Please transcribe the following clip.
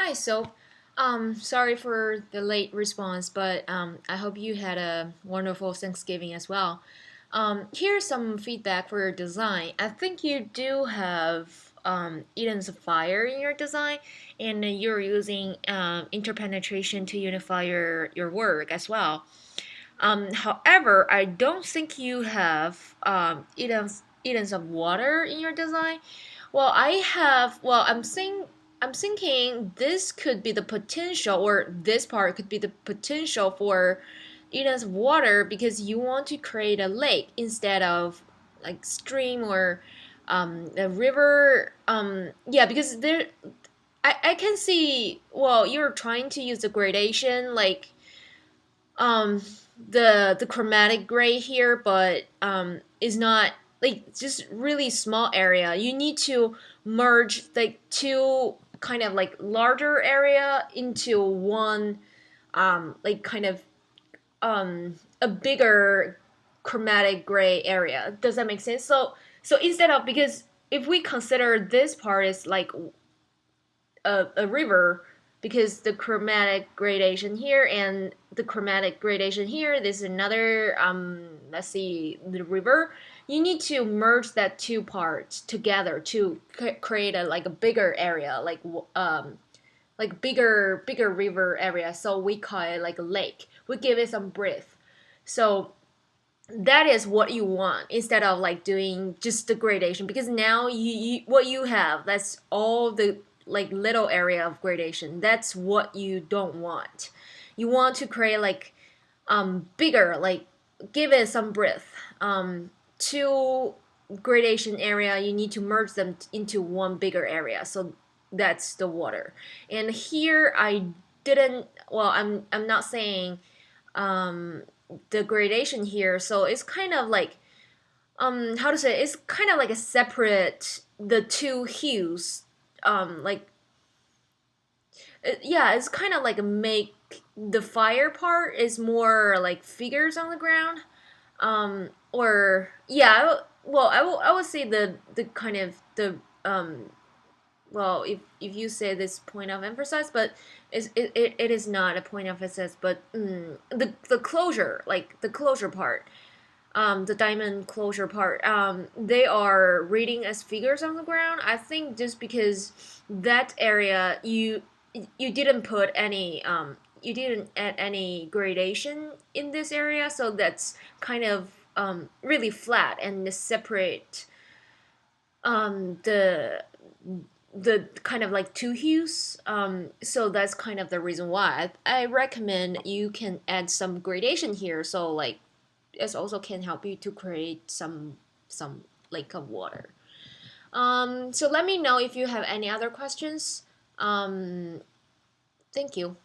Hi, sorry for the late response, but I hope you had a wonderful Thanksgiving as well. Here's some feedback for your design. I think you do have Eden's Fire in your design, and you're using interpenetration to unify your work as well. However, I don't think you have Eden's of Water in your design. Well, I have. Well, I'm thinking this could be the potential, or this part could be the potential for Eden's water because you want to create a lake instead of like stream or a river. Yeah, because I can see. Well, you're trying to use the gradation like um the chromatic gray here, but is not like just really small area. You need to merge like two kind of like larger area into one like kind of a bigger chromatic gray area. Does that make sense? So instead of, because if we consider this part is like a river, because the chromatic gradation here and the chromatic gradation here, this is another let's see, the river. You need to merge that two parts together to create a like a bigger area, like bigger river area, so we call it like a lake. We give it some breath. So that is what you want instead of like doing just the gradation, because now you what you have, that's all the like little area of gradation. That's what you don't want. You want to create like bigger, like give it some breadth. Two gradation area, you need to merge them into one bigger area, so that's the water. And here I didn't, well, I'm not saying the gradation here, so it's kind of like how to say, it's kind of like a separate the two hues, like yeah, it's kind of like make the fire part is more like figures on the ground, or yeah, well, I would say the kind of the well, if you say this point of emphasis, but it is not a point of emphasis, but the closure, like the closure part, the diamond closure part, they are reading as figures on the ground. I think just because that area you didn't put any you didn't add any gradation in this area, so that's kind of really flat and separate the kind of like two hues. So that's kind of the reason why I recommend you can add some gradation here. So like it also can help you to create some lake of water. So let me know if you have any other questions. Thank you.